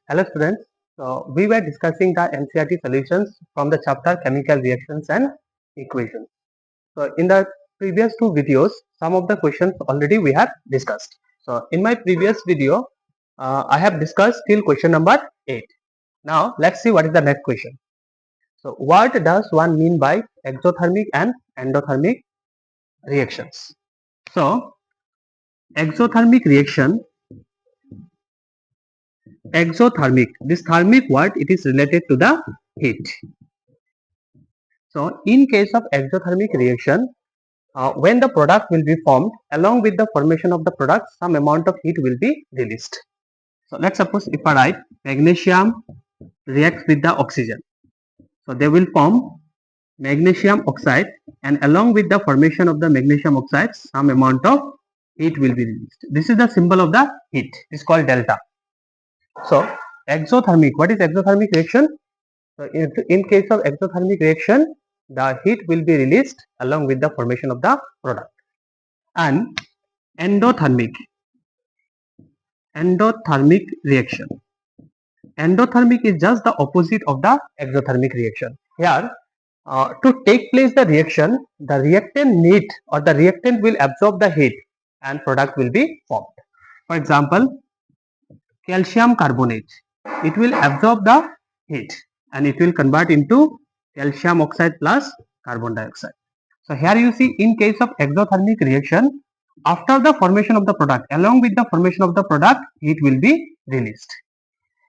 Hello students, so we were discussing the NCERT solutions from the chapter chemical reactions and equations. So in the previous two videos, some of the questions already we have discussed. So in my previous video, I have discussed till question number 8. Now let's see what is the next question. So what does one mean by exothermic and endothermic reactions? So exothermic reaction, exothermic, this thermic word, it is related to the heat. So in case of exothermic reaction, when the product will be formed, along with the formation of the product, some amount of heat will be released. So let's suppose if I write magnesium reacts with the oxygen. So they will form magnesium oxide, and along with the formation of the magnesium oxide, some amount of heat will be released. This is the symbol of the heat. It is called delta. So exothermic, what is exothermic reaction? So in case of exothermic reaction, the heat will be released along with the formation of the product. And endothermic reaction. Endothermic is just the opposite of the exothermic reaction. Here, to take place the reaction, the reactant need or the reactant will absorb the heat and product will be formed. For example, calcium carbonate, it will absorb the heat and it will convert into calcium oxide plus carbon dioxide. So here you see, in case of exothermic reaction, after the formation of the product, along with the formation of the product, heat will be released.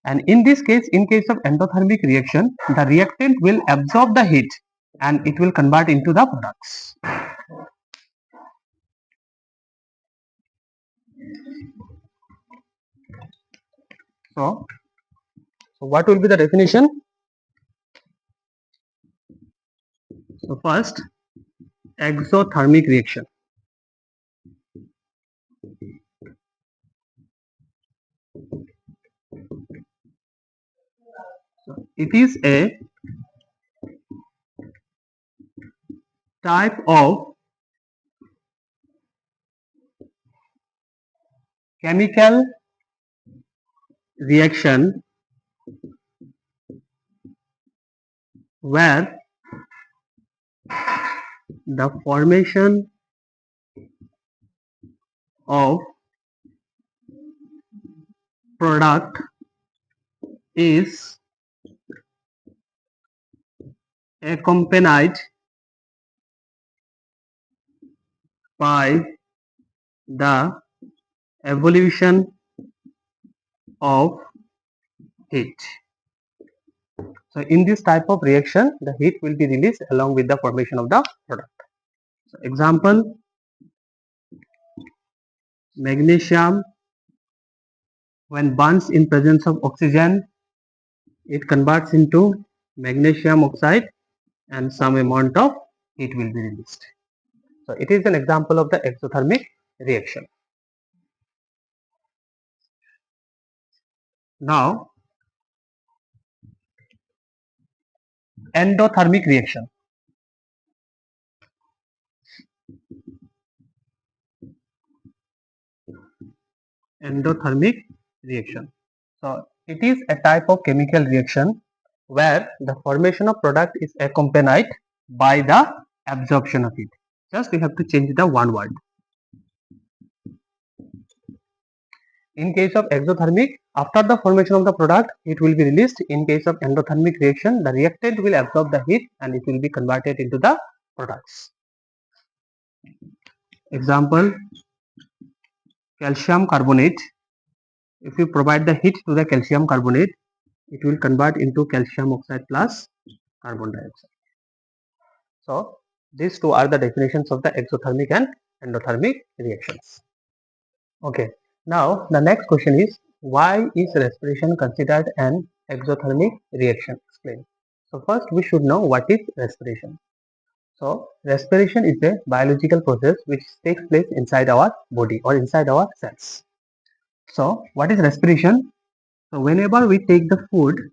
And in this case, in case of endothermic reaction, the reactant will absorb the heat and it will convert into the products. So what will be the definition? So first, exothermic reaction. So it is a type of chemical reaction where the formation of product is accompanied by the evolution of heat. So in this type of reaction, the heat will be released along with the formation of the product. So example, magnesium, when burns in presence of oxygen, it converts into magnesium oxide and some amount of heat will be released. So it is an example of the exothermic reaction. Now, endothermic reaction. Endothermic reaction. So it is a type of chemical reaction where the formation of product is accompanied by the absorption of heat. Just we have to change the one word. In case of exothermic, after the formation of the product, it will be released. In case of endothermic reaction, the reactant will absorb the heat and it will be converted into the products. Example, calcium carbonate. If you provide the heat to the calcium carbonate, it will convert into calcium oxide plus carbon dioxide. So these two are the definitions of the exothermic and endothermic reactions. Okay, now the next question is, why is respiration considered an exothermic reaction? Explain. So first we should know what is respiration. So respiration is a biological process which takes place inside our body or inside our cells. So what is respiration? So whenever we take the food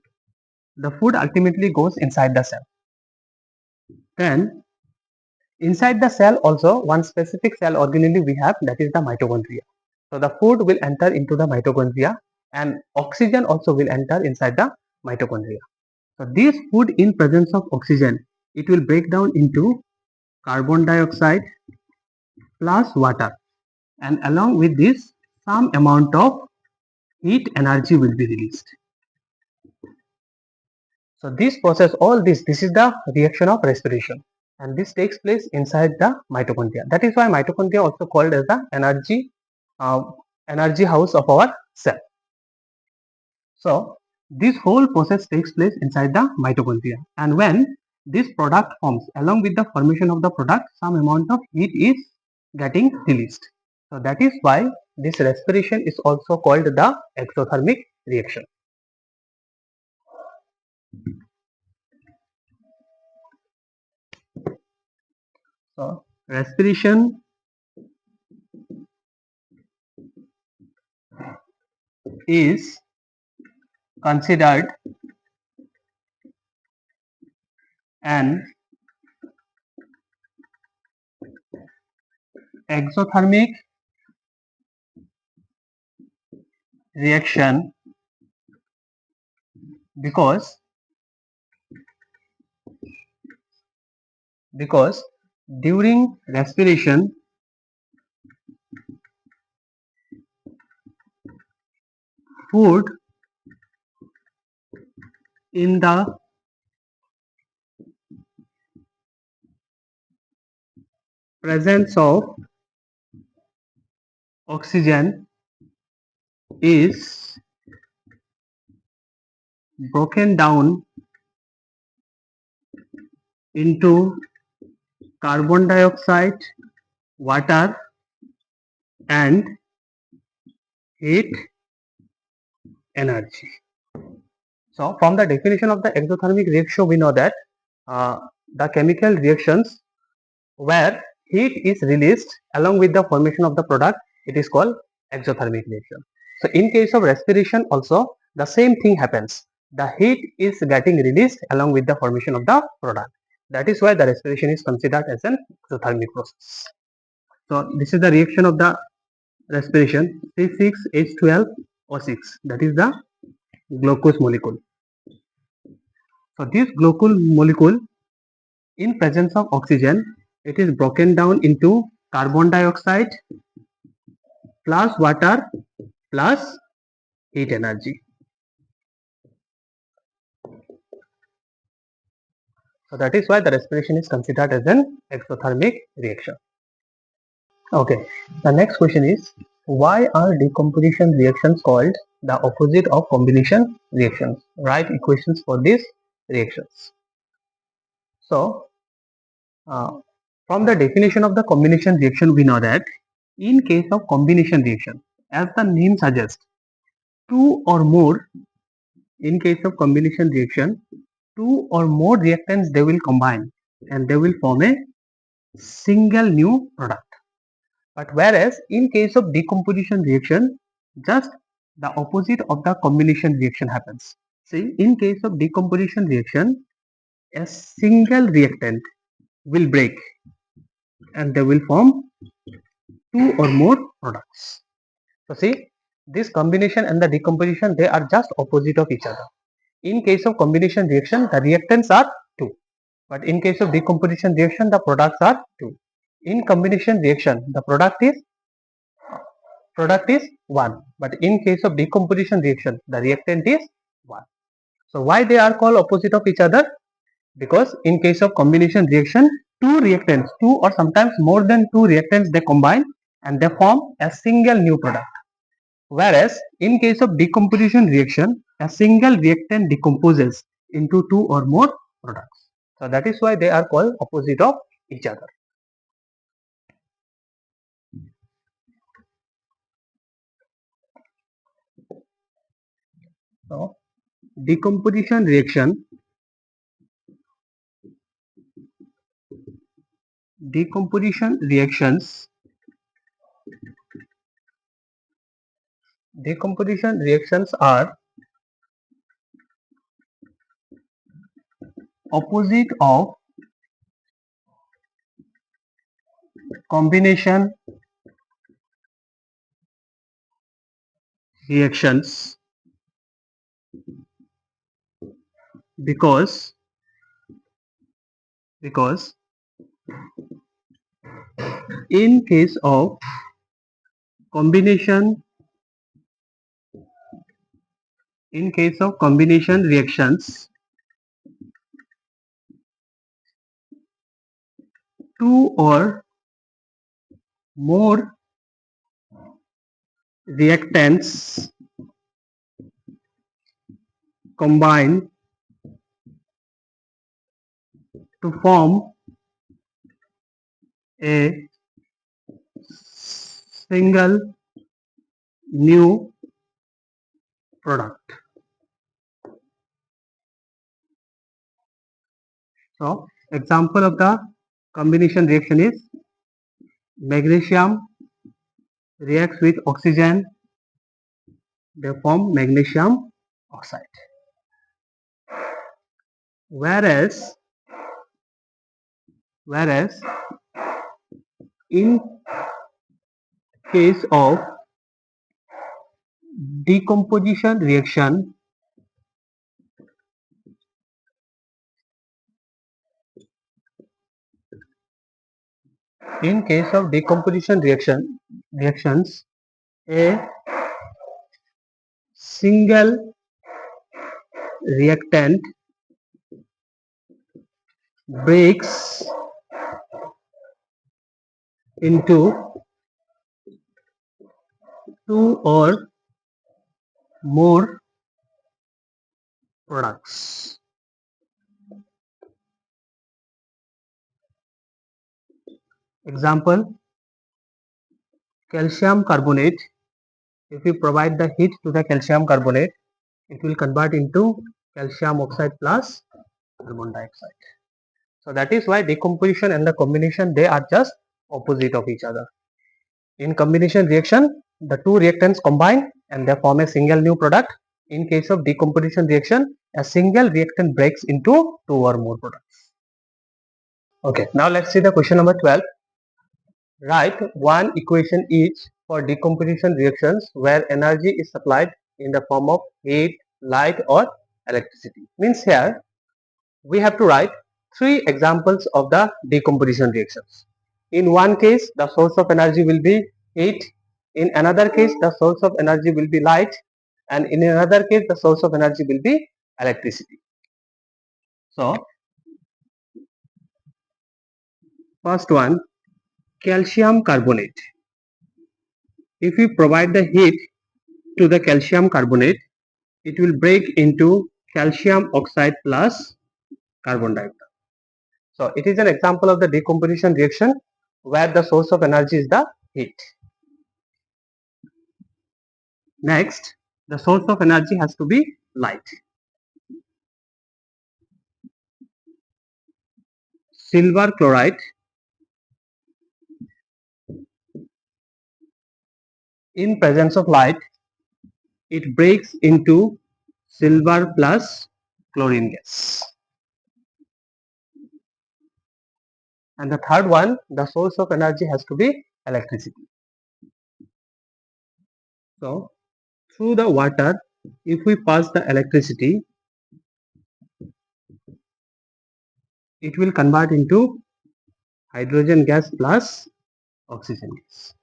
ultimately goes inside the cell. Then inside the cell also one specific cell organelle we have, that is the mitochondria. So the food will enter into the mitochondria and oxygen also will enter inside the mitochondria. So this food in presence of oxygen, it will break down into carbon dioxide plus water, and along with this some amount of heat energy will be released. So this process, all this is the reaction of respiration, and this takes place inside the mitochondria. That is why mitochondria also called as the uh, energy house of our cell. So this whole process takes place inside the mitochondria, and when this product forms, along with the formation of the product, some amount of heat is getting released. So that is why this respiration is also called the exothermic reaction. So respiration is considered an exothermic reaction because because during respiration food in the presence of oxygen is broken down into carbon dioxide, water, and heat energy. So from the definition of the exothermic reaction, we know that uh, the chemical reactions where heat is released along with the formation of the product, it is called exothermic reaction. So in case of respiration also the same thing happens. The heat is getting released along with the formation of the product. That is why the respiration is considered as an exothermic process. So this is the reaction of the respiration, C6H12O6, that is the glucose molecule. So this glucose molecule in presence of oxygen, it is broken down into carbon dioxide plus water plus heat energy. So that is why the respiration is considered as an exothermic reaction. Okay, the next question is, why are decomposition reactions called the opposite of combination reactions? Write equations for these reactions. So from the definition of the combination reaction, we know that in case of combination reaction, as the name suggests, two or more, in case of combination reaction, two or more reactants they will combine and they will form a single new product. But whereas in case of decomposition reaction, just the opposite of the combination reaction happens. See, in case of decomposition reaction, a single reactant will break and they will form two or more products. So see, this combination and the decomposition, they are just opposite of each other. In case of combination reaction, the reactants are two, but in case of decomposition reaction, the products are two. In combination reaction, the product is one, but in case of decomposition reaction, the reactant is one. So why they are called opposite of each other? Because in case of combination reaction, two reactants, two or sometimes more than two reactants, they combine and they form a single new product. Whereas in case of decomposition reaction, a single reactant decomposes into two or more products. So that is why they are called opposite of each other. So decomposition reaction, decomposition reactions, decomposition reactions are opposite of combination reactions because in case of combination reactions, two or more reactants combine to form a single new product. So, example of the combination reaction is magnesium reacts with oxygen, they form magnesium oxide. Whereas in case of decomposition reaction, reactions, a single reactant breaks into two or more products. Example, calcium carbonate. If we provide the heat to the calcium carbonate, it will convert into calcium oxide plus carbon dioxide. So that is why decomposition and the combination, they are just opposite of each other. In combination reaction, the two reactants combine and they form a single new product. In case of decomposition reaction, a single reactant breaks into two or more products. Okay, now let's see the question number 12. Write one equation each for decomposition reactions where energy is supplied in the form of heat, light or electricity. Means here we have to write three examples of the decomposition reactions. In one case, the source of energy will be heat. In another case, the source of energy will be light. And in another case, the source of energy will be electricity. So, first one, calcium carbonate. If we provide the heat to the calcium carbonate, it will break into calcium oxide plus carbon dioxide. So, it is an example of the decomposition reaction where the source of energy is the heat. Next, the source of energy has to be light. Silver chloride, in presence of light, it breaks into silver plus chlorine gas. And the third one, the source of energy has to be electricity. So, through the water, if we pass the electricity, it will convert into hydrogen gas plus oxygen gas.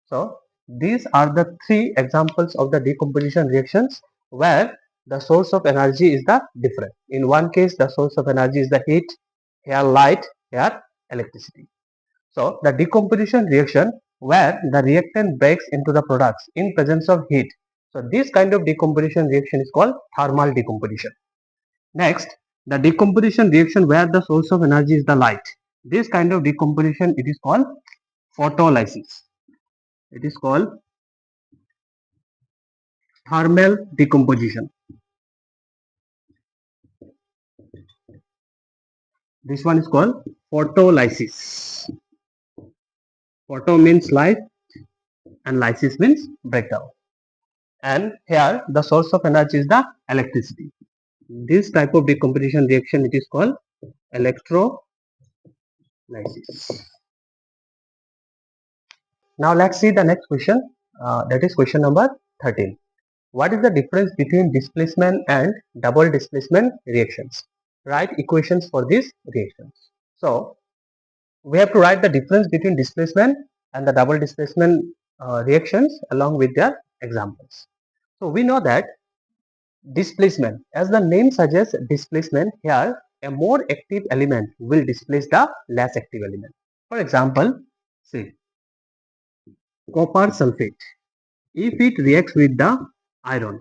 So, these are the three examples of the decomposition reactions where the source of energy is the different. In one case, the source of energy is the heat, here light, here electricity. So, the decomposition reaction where the reactant breaks into the products in presence of heat. So, this kind of decomposition reaction is called thermal decomposition. Next, the decomposition reaction where the source of energy is the light. This kind of decomposition, it is called photolysis. It is called thermal decomposition. This one is called photolysis. Photo means light and lysis means breakdown. And here the source of energy is the electricity. This type of decomposition reaction, it is called electrolysis. Now let's see the next question. That is question number 13. what is the difference between displacement and double displacement reactions? Write equations for these reactions. So we have to write the difference between displacement and the double displacement reactions along with their examples. So we know that displacement, as the name suggests, displacement, here a more active element will displace the less active element. For example, say copper sulfate. If it reacts with the iron,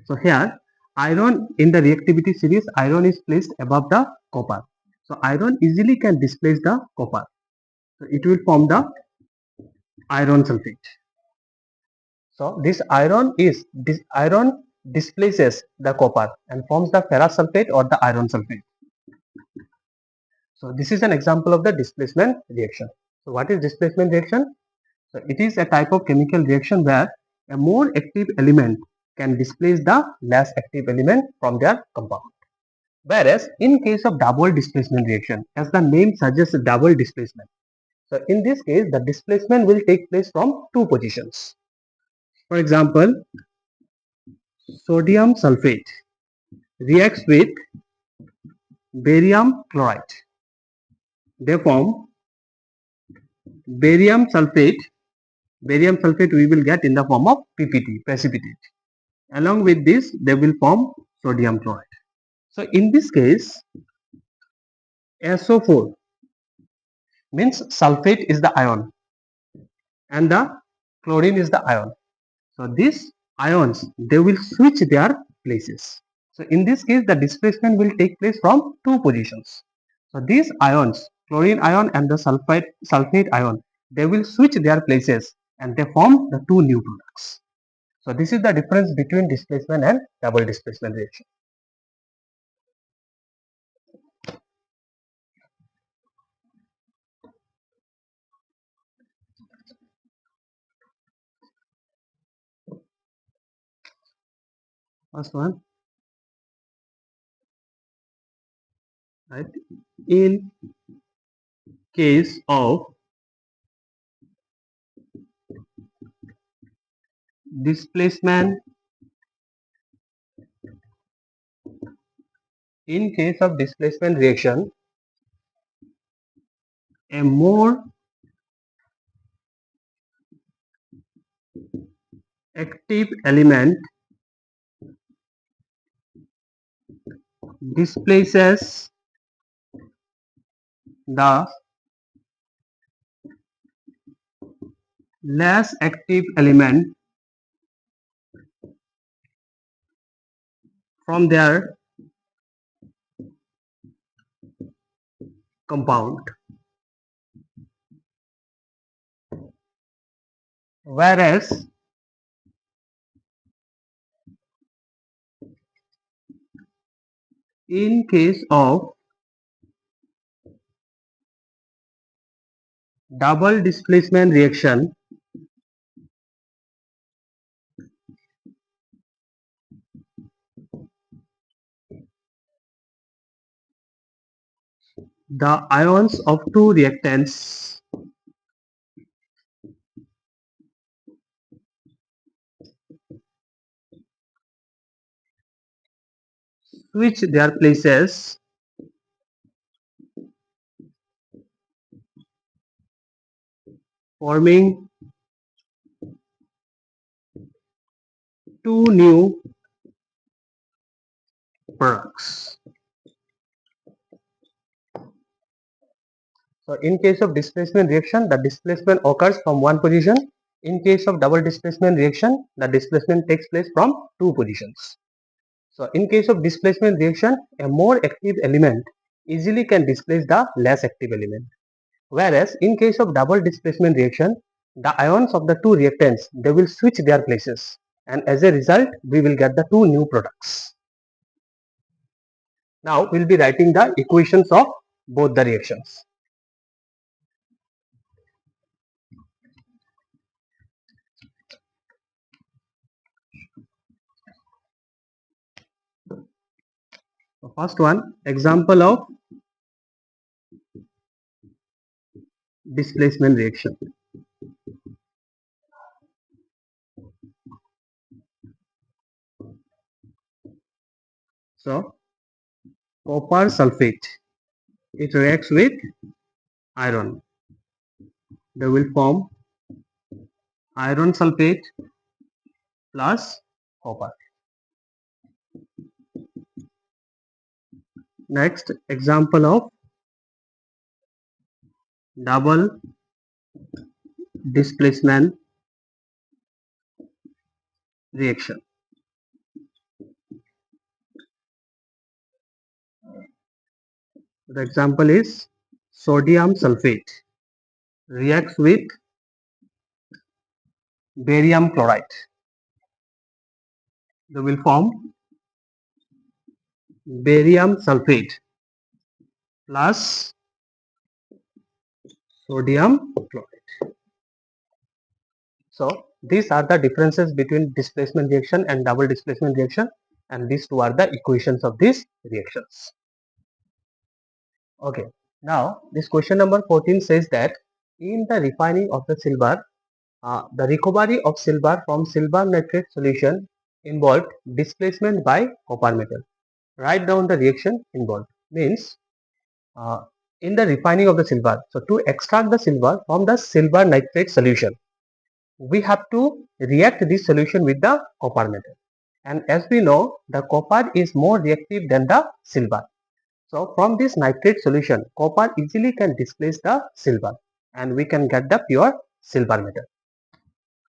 so here iron in the reactivity series, iron is placed above the copper. So iron easily can displace the copper. So it will form the iron sulfate. So this iron displaces the copper and forms the ferrous sulfate or the iron sulfate. So this is an example of the displacement reaction. So what is displacement reaction? So it is a type of chemical reaction where a more active element can displace the less active element from their compound. Whereas in case of double displacement reaction, as the name suggests, double displacement. So in this case, the displacement will take place from two positions. For example, sodium sulfate reacts with barium chloride. They form barium sulfate. Barium sulfate we will get in the form of PPT, precipitate. Along with this, they will form sodium chloride. So in this case, SO4 means sulfate is the ion and the chlorine is the ion. So these ions, they will switch their places. So in this case, the displacement will take place from two positions. So these ions, chlorine ion and the sulfate ion, they will switch their places and they form the two new products. So this is the difference between displacement and double displacement reaction. First one, right? In case of displacement, in case of displacement reaction, a more active element displaces the less active element from their compound. Whereas in case of double displacement reaction, the ions of two reactants switch their places, forming two new products. So in case of displacement reaction, the displacement occurs from one position. In case of double displacement reaction, the displacement takes place from two positions. So in case of displacement reaction, a more active element easily can displace the less active element. Whereas in case of double displacement reaction, the ions of the two reactants, they will switch their places, and as a result we will get the two new products. Now we'll be writing the equations of both the reactions. So first one, example of displacement reaction. So copper sulfate, it reacts with iron. They will form iron sulfate plus copper. Next example of double displacement reaction. The example is sodium sulfate reacts with barium chloride. They will form barium sulfate plus sodium chloride. So these are the differences between displacement reaction and double displacement reaction, and these two are the equations of these reactions. Okay, now this question number 14 says that in the refining of the silver, the recovery of silver from silver nitrate solution involved displacement by copper metal. Write down the reaction involved. Means in the refining of the silver, so to extract the silver from the silver nitrate solution, we have to react this solution with the copper metal. And as we know, the copper is more reactive than the silver. So from this nitrate solution, copper easily can displace the silver and we can get the pure silver metal.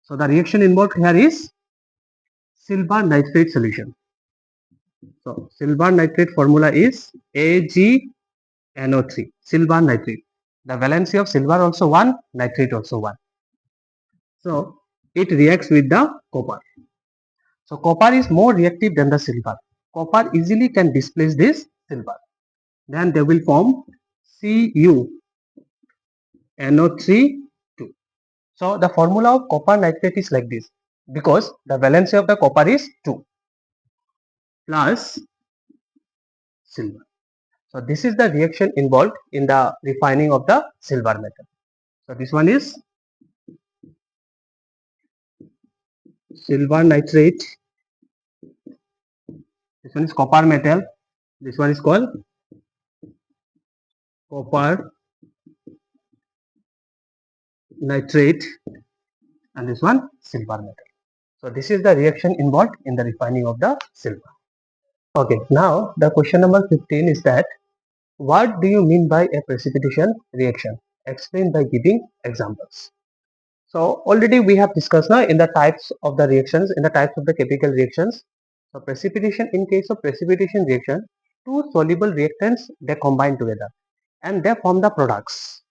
So the reaction involved here is silver nitrate solution. So silver nitrate formula is AgNO3, silver nitrate. The valency of silver also 1, nitrate also 1. So it reacts with the copper. So copper is more reactive than the silver. Copper easily can displace this silver. Then they will form CuNO3 2. So the formula of copper nitrate is like this, because the valency of the copper is 2 plus silver. So this is the reaction involved in the refining of the silver metal. So this one is silver nitrate, this one is copper metal, this one is called copper nitrate, and this one silver metal. So this is the reaction involved in the refining of the silver. Okay, now the question number 15 is that what do you mean by a precipitation reaction? Explain by giving examples. So already we have discussed now in the types of the reactions, in the types of the chemical reactions. So precipitation, in case of precipitation reaction, two soluble reactants, they combine together and they form the products.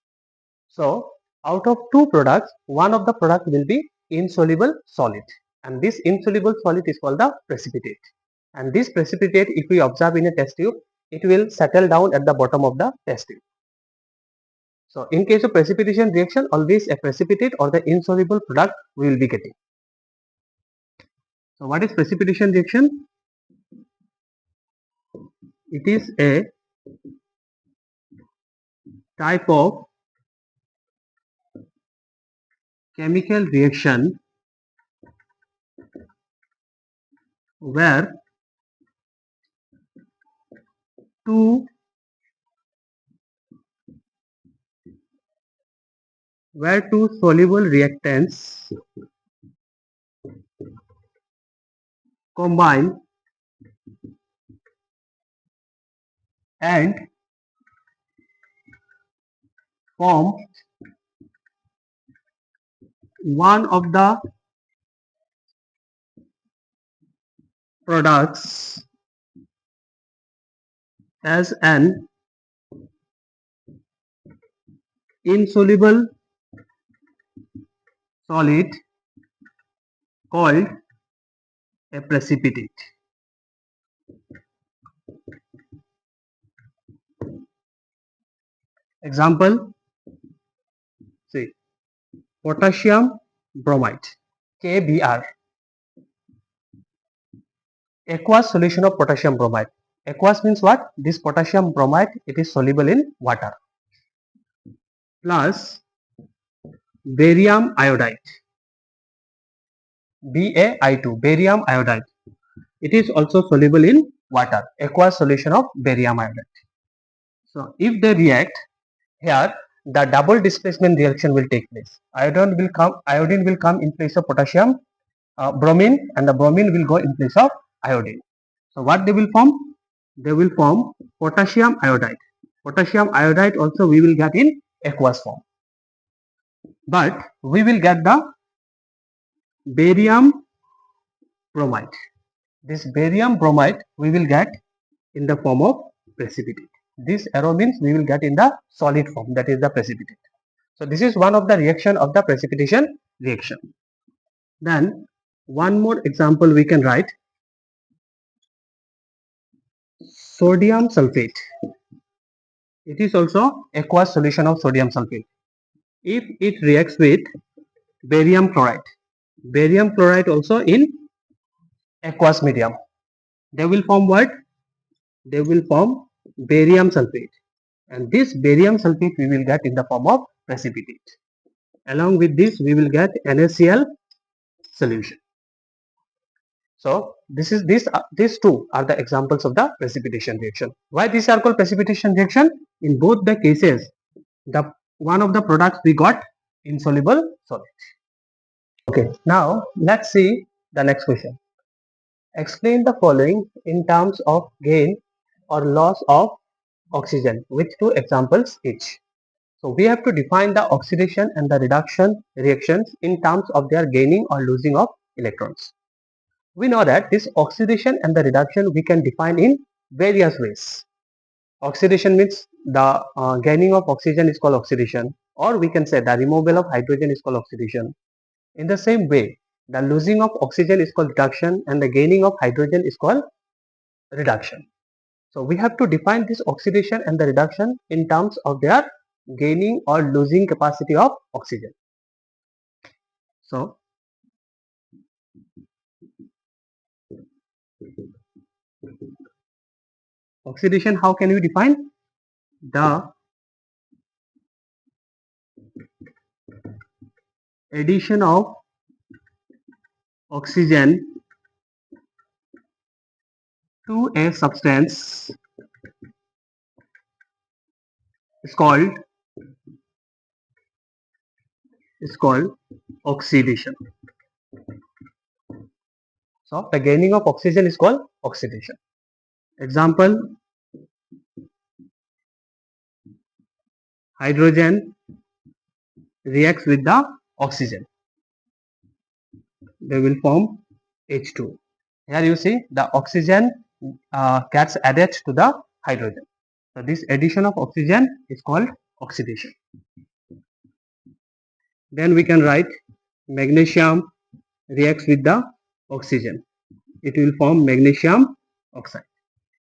So out of two products, one of the product will be insoluble solid, and this insoluble solid is called the precipitate. And this precipitate, if we observe in a test tube, it will settle down at the bottom of the test tube. So in case of precipitation reaction, always a precipitate or the insoluble product we will be getting. So what is precipitation reaction? It is a type of chemical reaction where two soluble reactants combine and form one of the products as an insoluble solid called a precipitate. Example, say potassium bromide, KBr, aqueous solution of potassium bromide. Aqueous means what? This potassium bromide, it is soluble in water, plus barium iodide, Bai2, barium iodide. It is also soluble in water, aqueous solution of barium iodide. So if they react, here the double displacement reaction will take place. Iodine will come in place of potassium, bromine, and the bromine will go in place of iodine. So what they will form? They will form potassium iodide. Potassium iodide also we will get in aqueous form. But we will get the barium bromide. This barium bromide we will get in the form of precipitate. This arrow means we will get in the solid form, that is the precipitate. So this is one of the reaction of the precipitation reaction. Then one more example we can write, sodium sulfate. It is also aqueous solution of sodium sulfate. If it reacts with barium chloride also in aqueous medium, they will form what? They will form barium sulfate, and this barium sulfate we will get in the form of precipitate. Along with this we will get NaCl solution. So these two are the examples of the precipitation reaction. Why these are called precipitation reaction? In both the cases, the one of the products we got insoluble solid. Okay, now let's see the next question. Explain the following in terms of gain or loss of oxygen with two examples each. So we have to define the oxidation and the reduction reactions in terms of their gaining or losing of electrons. We know that this oxidation and the reduction we can define in various ways. Oxidation means the gaining of oxygen is called oxidation, or we can say the removal of hydrogen is called oxidation. In the same way, the losing of oxygen is called reduction and the gaining of hydrogen is called reduction. So we have to define this oxidation and the reduction in terms of their gaining or losing capacity of oxygen. So oxidation, how can we define? The addition of oxygen to a substance is called oxidation. So the gaining of oxygen is called oxidation. Example, hydrogen reacts with the oxygen. They will form H2. Here you see the oxygen gets added to the hydrogen. So this addition of oxygen is called oxidation. Then we can write magnesium reacts with the oxygen. It will form magnesium oxide.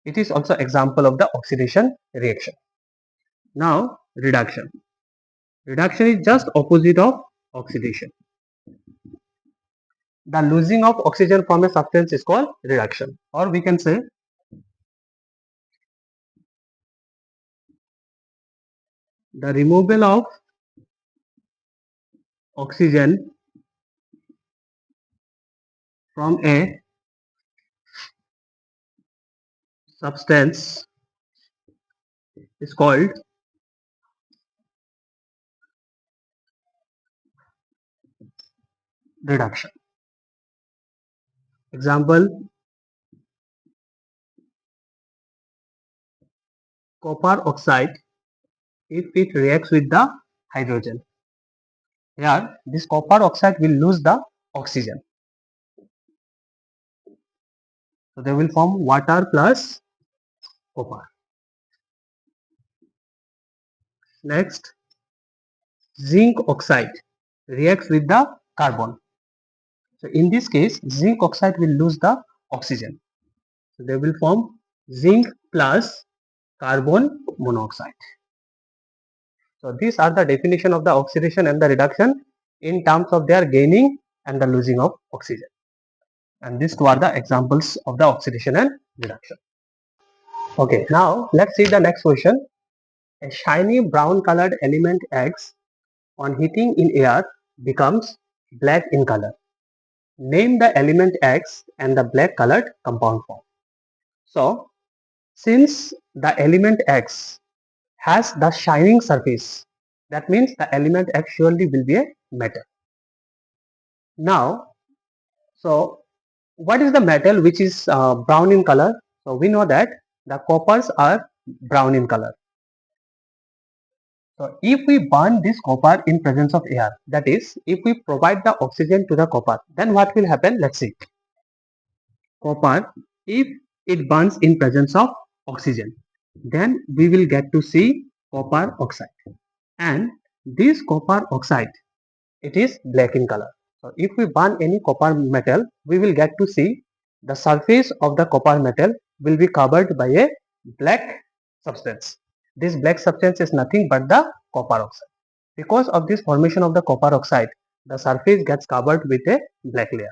It is also example of the oxidation reaction. Now reduction. Reduction is just opposite of oxidation. The losing of oxygen from a substance is called reduction, or we can say the removal of oxygen from a substance is called reduction. Example, copper oxide, if it reacts with the hydrogen, here this copper oxide will lose the oxygen. So they will form water plus copper. Next, zinc oxide reacts with the carbon. So in this case, zinc oxide will lose the oxygen. So they will form zinc plus carbon monoxide. So these are the definition of the oxidation and the reduction in terms of their gaining and the losing of oxygen. And these two are the examples of the oxidation and reduction. Okay, now let's see the next question. A shiny brown colored element X on heating in air becomes black in color. Name the element X and the black colored compound form. So since the element X has the shining surface, that means the element X surely will be a metal. Now, so what is the metal which is brown in color? So we know that the coppers are brown in color. So if we burn this copper in presence of air, that is, if we provide the oxygen to the copper, then what will happen? Let's see. Copper, if it burns in presence of oxygen, then we will get to see copper oxide. And this copper oxide, it is black in color. So if we burn any copper metal, we will get to see the surface of the copper metal will be covered by a black substance. This black substance is nothing but the copper oxide. Because of this formation of the copper oxide, the surface gets covered with a black layer.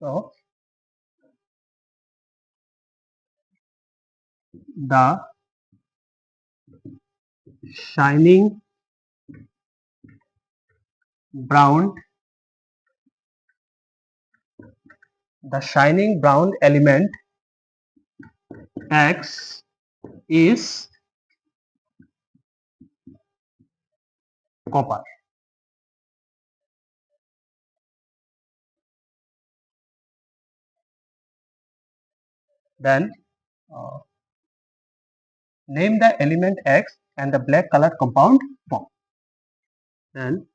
So the shining brown element X is copper. Then uh, name the element X and the black colored compound form. Then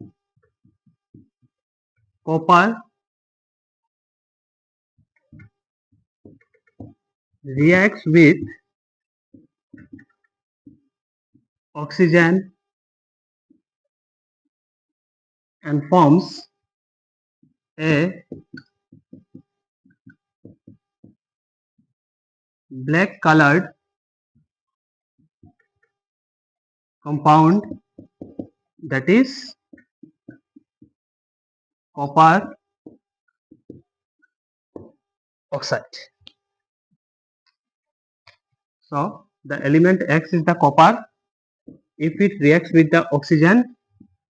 copper reacts with oxygen and forms a black colored compound, that is copper oxide. So the element X is the copper. If it reacts with the oxygen,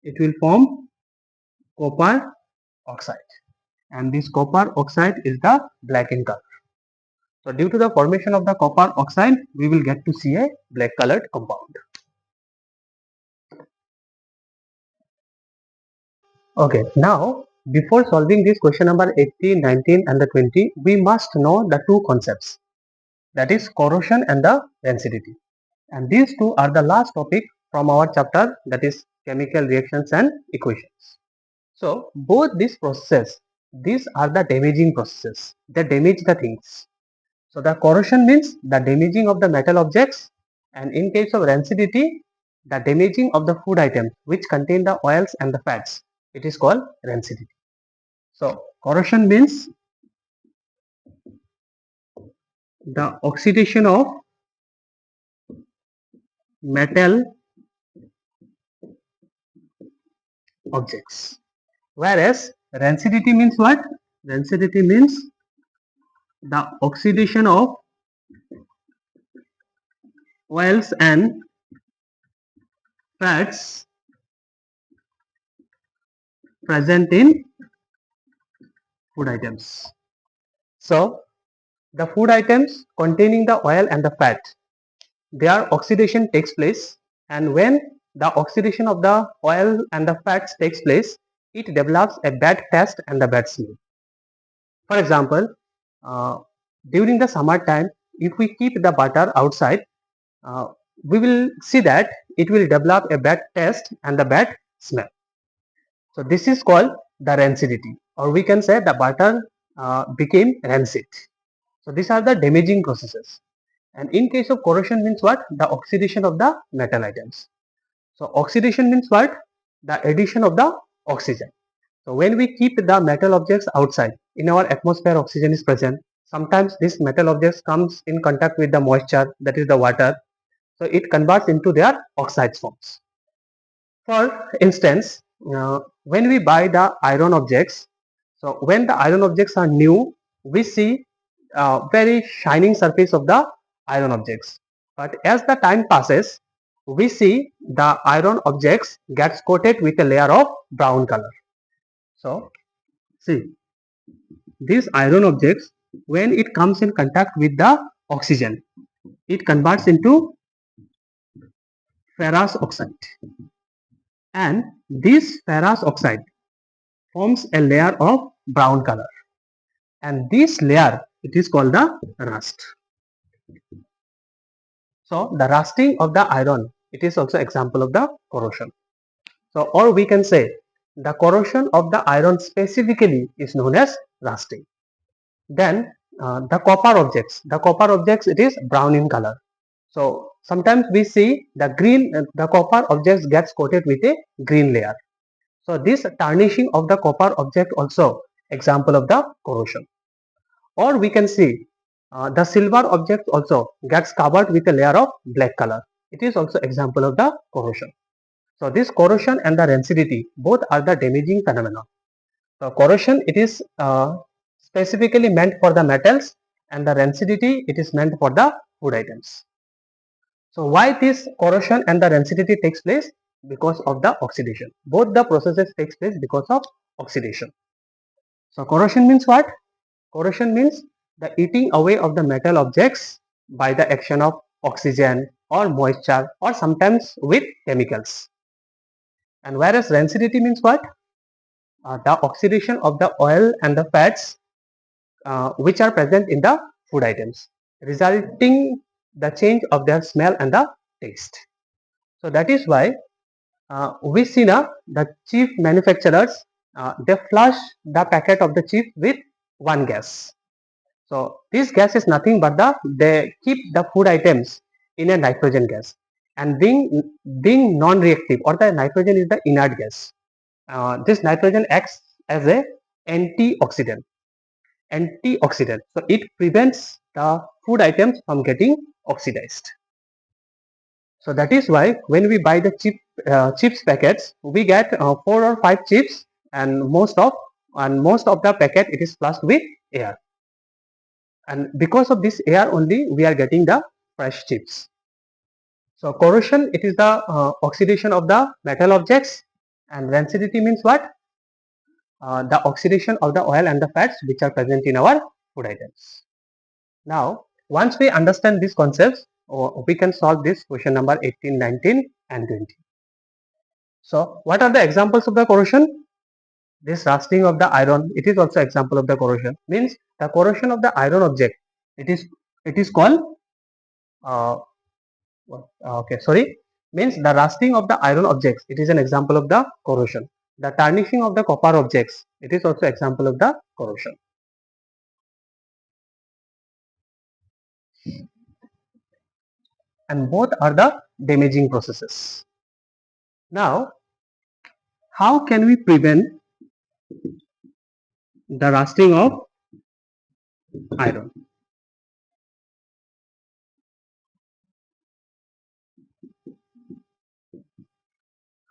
it will form copper oxide, and this copper oxide is the black in color. So due to the formation of the copper oxide, we will get to see a black colored compound. Okay, now before solving this question number 18, 19 and the 20, we must know the two concepts, that is corrosion and the rancidity. And these two are the last topic from our chapter, that is chemical reactions and equations. So both these processes, these are the damaging processes. They damage the things. So the corrosion means the damaging of the metal objects, and in case of rancidity, the damaging of the food items which contain the oils and the fats. It is called rancidity. So corrosion means the oxidation of metal objects. Whereas rancidity means what? Rancidity means the oxidation of oils and fats present in food items. So the food items containing the oil and the fat, their oxidation takes place, and when the oxidation of the oil and the fats takes place, it develops a bad taste and a bad smell. For example, uh, during the summer time, if we keep the butter outside, uh, we will see that it will develop a bad taste and a bad smell. So this is called the rancidity, or we can say the butter became rancid. So these are the damaging processes. And in case of corrosion means what? The oxidation of the metal items. So oxidation means what? The addition of the oxygen. So when we keep the metal objects outside, in our atmosphere oxygen is present. Sometimes this metal objects comes in contact with the moisture, that is the water. So it converts into their oxides forms. For instance, when we buy the iron objects, so when the iron objects are new, we see very shining surface of the iron objects. But as the time passes, we see the iron objects gets coated with a layer of brown color. So see, these iron objects, when it comes in contact with the oxygen, it converts into ferrous oxide, and this ferrous oxide forms a layer of brown color, and this layer, it is called the rust. So the rusting of the iron, it is also example of the corrosion. So, or we can say the corrosion of the iron specifically is known as rusting. Then the copper objects, it is brown in color. So sometimes we see the copper objects gets coated with a green layer. So this tarnishing of the copper object also example of the corrosion. Or we can see the silver object also gets covered with a layer of black color. It is also example of the corrosion. So this corrosion and the rancidity both are the damaging phenomena. So corrosion, it is specifically meant for the metals, and the rancidity, it is meant for the food items. So why this corrosion and the rancidity takes place? Because of the oxidation. Both the processes takes place because of oxidation. So corrosion means what? Corrosion means the eating away of the metal objects by the action of oxygen or moisture, or sometimes with chemicals. And whereas rancidity means what? The oxidation of the oil and the fats which are present in the food items, resulting the change of their smell and the taste. So that is why we see now the chip manufacturers, they flush the packet of the chip with one gas. So this gas is nothing but they keep the food items in a nitrogen gas, and being non-reactive, or the nitrogen is the inert gas. This nitrogen acts as a antioxidant. So it prevents the food items from getting oxidized. So that is why when we buy the chips packets, we get 4 or 5 chips, and most of the packet, it is flushed with air, and because of this air only we are getting the fresh chips. So corrosion, it is the oxidation of the metal objects, and rancidity means what? The oxidation of the oil and the fats which are present in our food items. Now, once we understand these concepts, we can solve this question number 18, 19 and 20. So, what are the examples of the corrosion? This rusting of the iron, it is also example of the corrosion. Means the corrosion of the iron object, it is called means the rusting of the iron objects, it is an example of the corrosion. The tarnishing of the copper objects, it is also example of the corrosion. And both are the damaging processes. Now, how can we prevent the rusting of iron?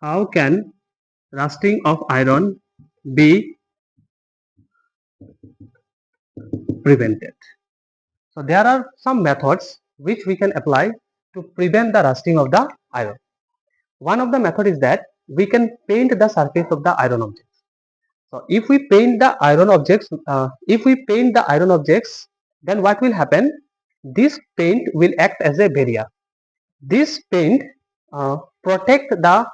How can rusting of iron be prevented? So there are some methods which we can apply to prevent the rusting of the iron. One of the method is that we can paint the surface of the iron objects. So if we paint the iron objects, then what will happen? This paint will act as a barrier. This paint protect the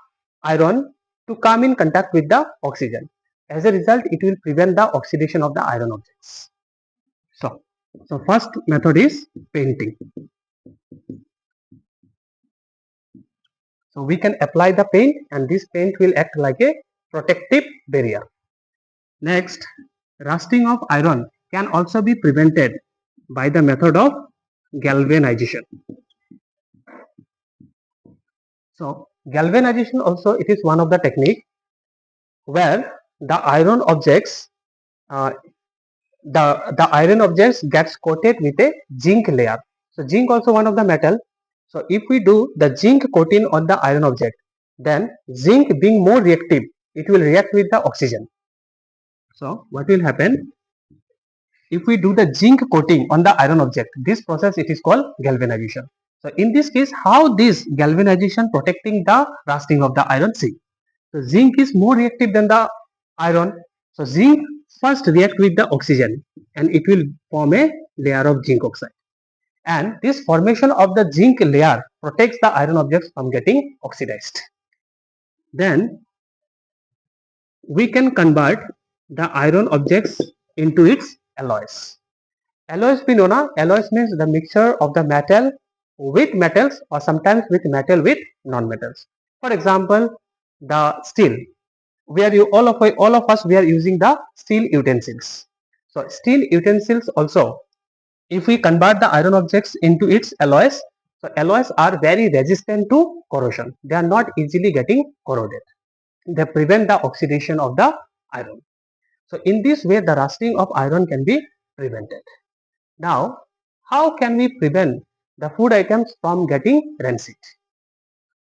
iron to come in contact with the oxygen. As a result, it will prevent the oxidation of the iron objects. So first method is painting. So we can apply the paint, and this paint will act like a protective barrier. Next, rusting of iron can also be prevented by the method of galvanization. So galvanization also, it is one of the technique where the iron objects the iron objects gets coated with a zinc layer. So zinc also one of the metal. So if we do the zinc coating on the iron object, then zinc being more reactive, it will react with the oxygen. So what will happen? If we do the zinc coating on the iron object, this process, it is called galvanization. So in this case, how this galvanization protecting the rusting of the iron? See, so zinc is more reactive than the iron. So zinc first react with the oxygen and it will form a layer of zinc oxide. And this formation of the zinc layer protects the iron objects from getting oxidized. Then we can convert the iron objects into its alloys. Alloys we know na, alloys means the mixture of the metal with metals or sometimes with metal with non-metals. For example, the steel, where all of us we are using the steel utensils. So steel utensils also, if we convert the iron objects into its alloys, so alloys are very resistant to corrosion. They are not easily getting corroded. They prevent the oxidation of the iron. So in this way, the rusting of iron can be prevented. Now, how can we prevent the food items from getting rancid?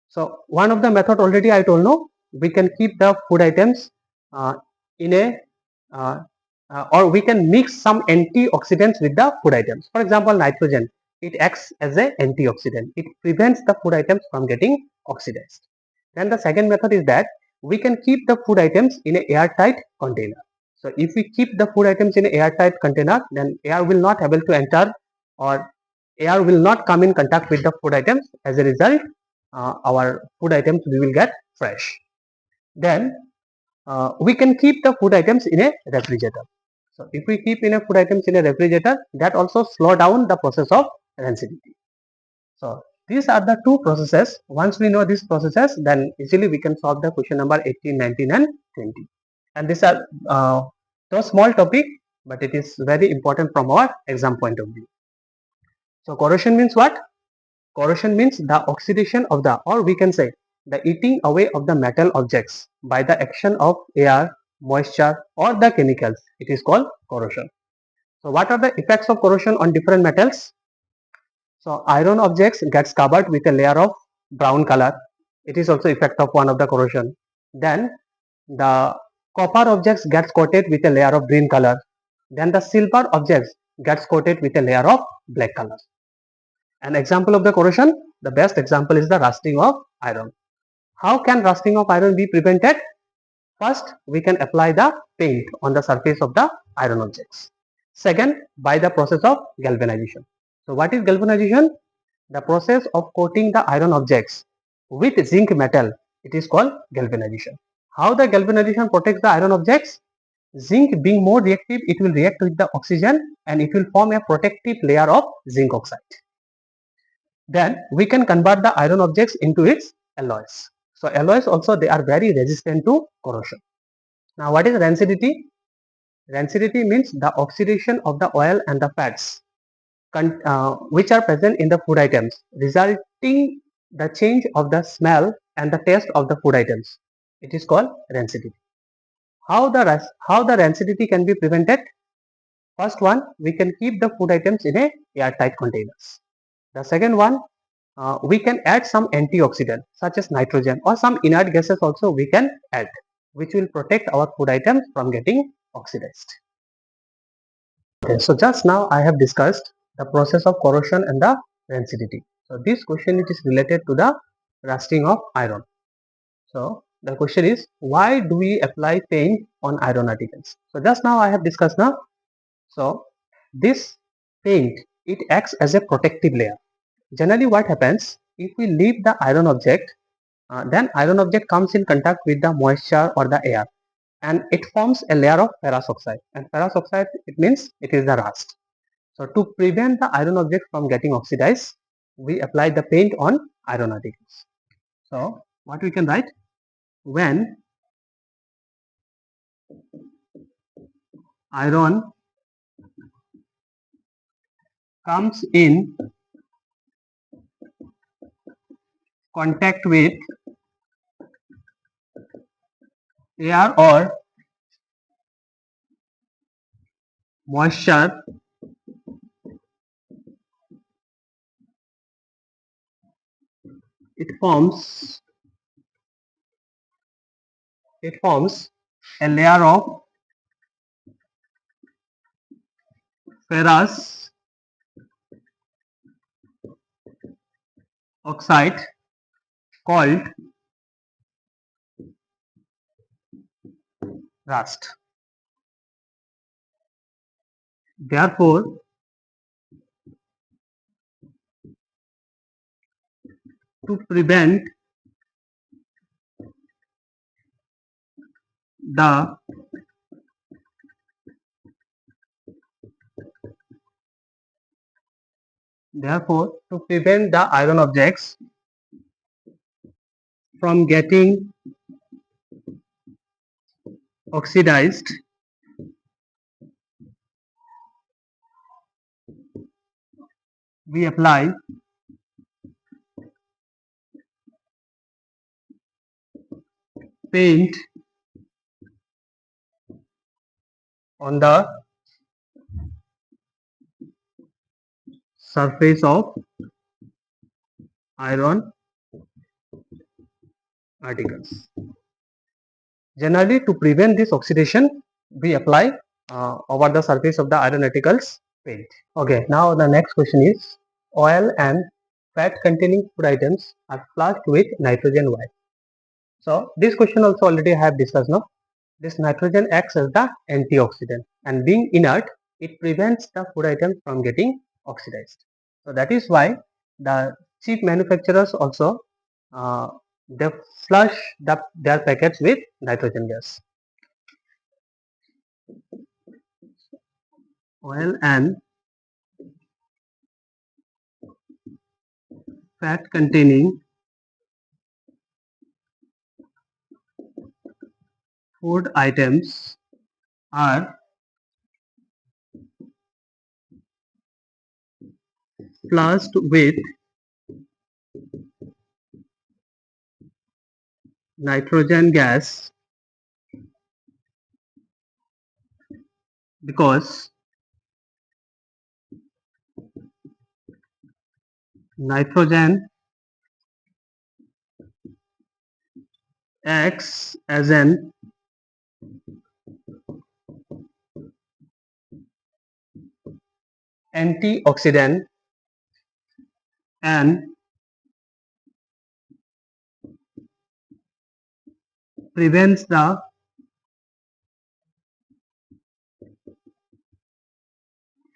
So one of the method already I told no, we can keep the food items uh, in a uh, or we can mix some antioxidants with the food items. For example, nitrogen, it acts as an antioxidant. It prevents the food items from getting oxidized. Then the second method is that we can keep the food items in an airtight container. So if we keep the food items in an airtight container, then air will not able to enter or air will not come in contact with the food items. As a result, our food items we will get fresh. Then we can keep the food items in a refrigerator. So if we keep in a food items in a refrigerator, that also slow down the process of rancidity. So these are the two processes. Once we know these processes, then easily we can solve the question number 18, 19 and 20. And these are no small topic, but it is very important from our exam point of view. So corrosion means what? Corrosion means the oxidation of the, or we can say the eating away of the metal objects by the action of air, moisture or the chemicals. It is called corrosion. So what are the effects of corrosion on different metals? So iron objects gets covered with a layer of brown color. It is also effect of one of the corrosion. Then the copper objects gets coated with a layer of green color. Then the silver objects gets coated with a layer of black color. An example of the corrosion, the best example is the rusting of iron. How can rusting of iron be prevented? First, we can apply the paint on the surface of the iron objects. Second, by the process of galvanization. So what is galvanization? The process of coating the iron objects with zinc metal. It is called galvanization. How the galvanization protects the iron objects? Zinc being more reactive, it will react with the oxygen and it will form a protective layer of zinc oxide. Then we can convert the iron objects into its alloys. So alloys also they are very resistant to corrosion. Now what is rancidity? Rancidity means the oxidation of the oil and the fats which are present in the food items, resulting the change of the smell and the taste of the food items. It is called rancidity. How the rancidity can be prevented? First one, we can keep the food items in a airtight containers. The second one, we can add some antioxidant such as nitrogen or some inert gases also we can add, which will protect our food items from getting oxidized. Okay, so just now I have discussed the process of corrosion and the rancidity. So this question it is related to the rusting of iron. So the question is, why do we apply paint on iron articles? So just now I have discussed now. So this paint it acts as a protective layer. Generally what happens if we leave the iron object, then iron object comes in contact with the moisture or the air and it forms a layer of ferrous oxide, and ferrous oxide it means it is the rust. So to prevent the iron object from getting oxidized, we apply the paint on iron articles. So what we can write, when iron comes in contact with air or moisture, it forms a layer of ferrous oxide called rust. Therefore, to prevent the iron objects from getting oxidized, we apply paint on the surface of iron articles. Generally, to prevent this oxidation, we apply over the surface of the iron articles paint. Okay, now the next question is, oil and fat containing food items are flushed with nitrogen. Why? So this question also already I have discussed now. This nitrogen acts as the antioxidant, and being inert, it prevents the food items from getting oxidized. So that is why the cheap manufacturers also uh, they flush their packets with nitrogen gas. Oil and fat containing food items are flushed with nitrogen gas because nitrogen acts as an antioxidant and prevents the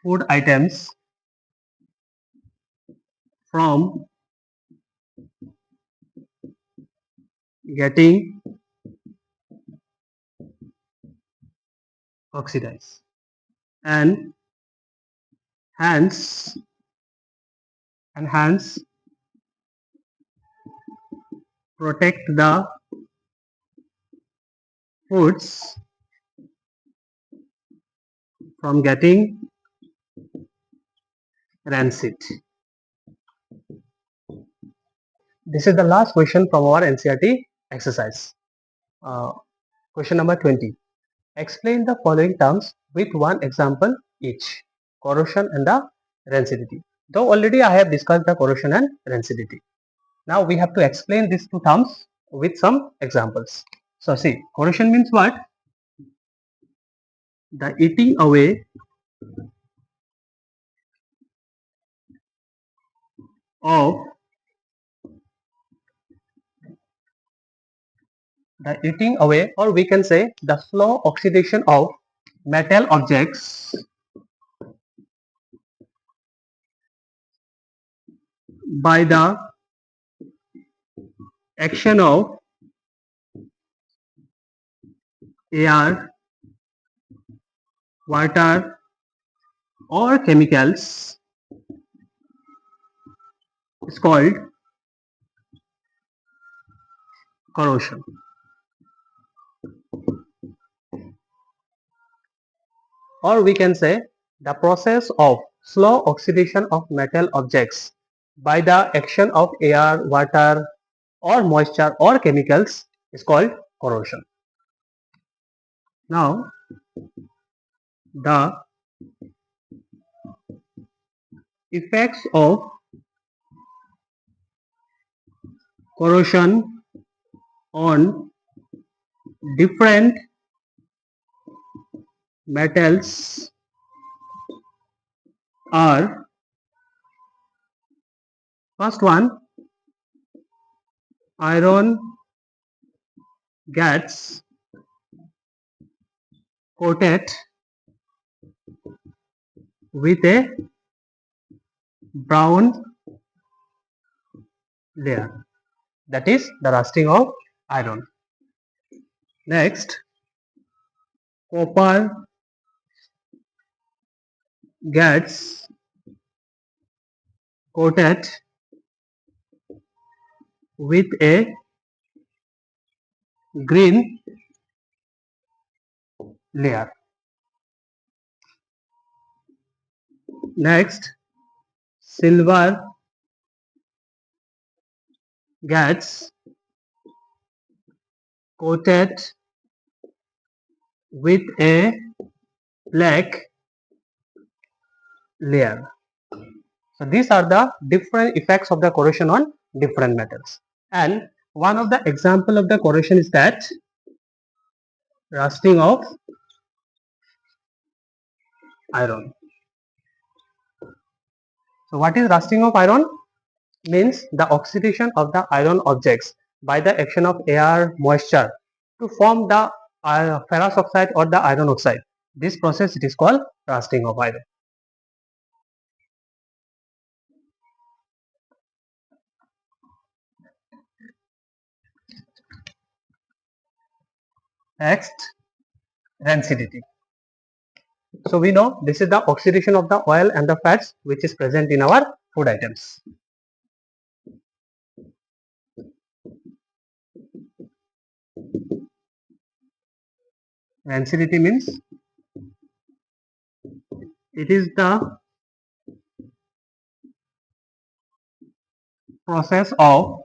food items from getting oxidized, and hence hence protect the foods from getting rancid. This is the last question from our NCERT exercise. Uh, Question number 20. Explain the following terms with one example each: corrosion and the rancidity. Though already I have discussed the corrosion and rancidity. Now we have to explain these two terms with some examples. So see, corrosion means what? The eating away of or we can say the slow oxidation of metal objects by the action of air, water or chemicals is called corrosion. Or we can say the process of slow oxidation of metal objects by the action of air, water or moisture or chemicals is called corrosion. Now the effects of corrosion on different metals are: first one, iron gets coated with a brown layer. That is the rusting of iron. Next, copper gets coated with a green layer. Next, silver gets coated with a black layer. So these are the different effects of the corrosion on different metals. And one of the example of the corrosion is that rusting of iron. So what is rusting of iron? Means the oxidation of the iron objects by the action of air, moisture to form the ferrous oxide or the iron oxide. This process it is called rusting of iron. Next, rancidity. So we know this is the oxidation of the oil and the fats which is present in our food items. Rancidity means it is the process of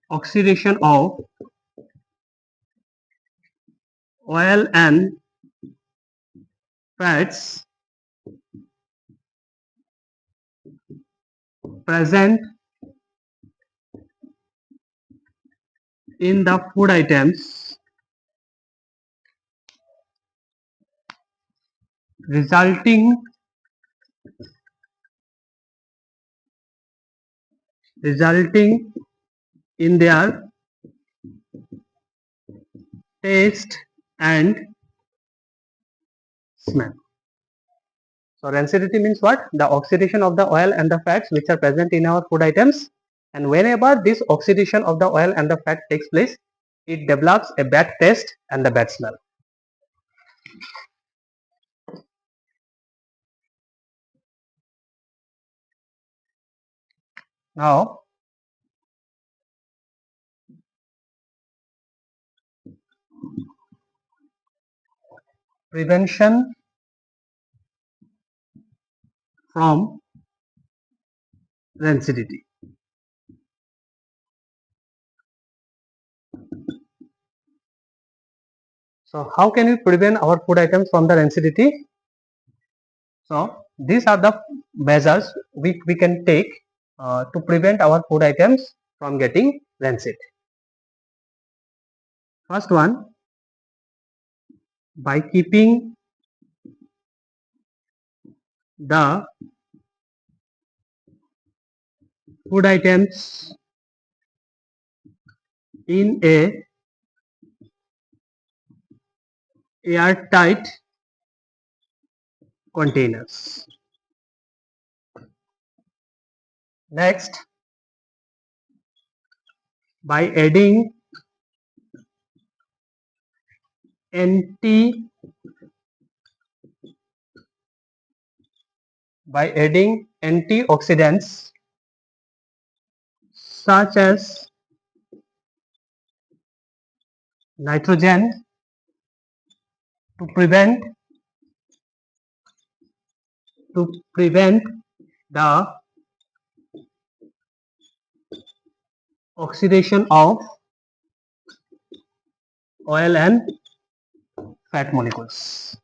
oxidation of oil and fats present in the food items resulting in their taste and smell. So rancidity means what? The oxidation of the oil and the fats which are present in our food items, and whenever this oxidation of the oil and the fat takes place, it develops a bad taste and the bad smell. Now prevention from rancidity. So how can we prevent our food items from the rancidity? So these are the measures we can take to prevent our food items from getting rancid. First one, by keeping the food items in a airtight containers. Next, by adding anti antioxidants such as nitrogen to prevent the oxidation of oil and fat molecules.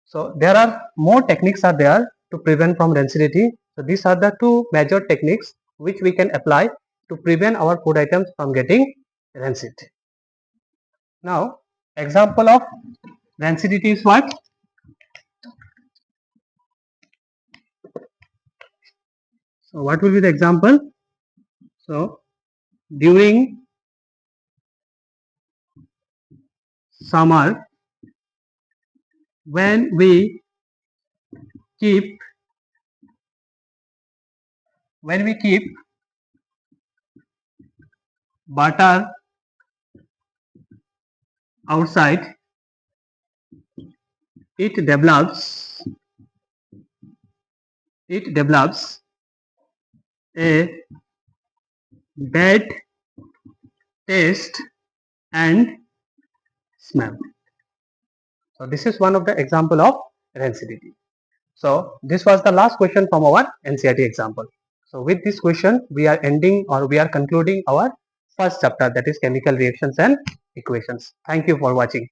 So there are more techniques are there to prevent from rancidity. So these are the two major techniques which we can apply to prevent our food items from getting rancid. Now, example of rancidity is what? So what will be the example? So during summer, when we keep butter outside, it develops a bad taste and smell. So this is one of the example of rancidity. So this was the last question from our NCERT example. So with this question, we are ending or we are concluding our first chapter, that is chemical reactions and equations. Thank you for watching.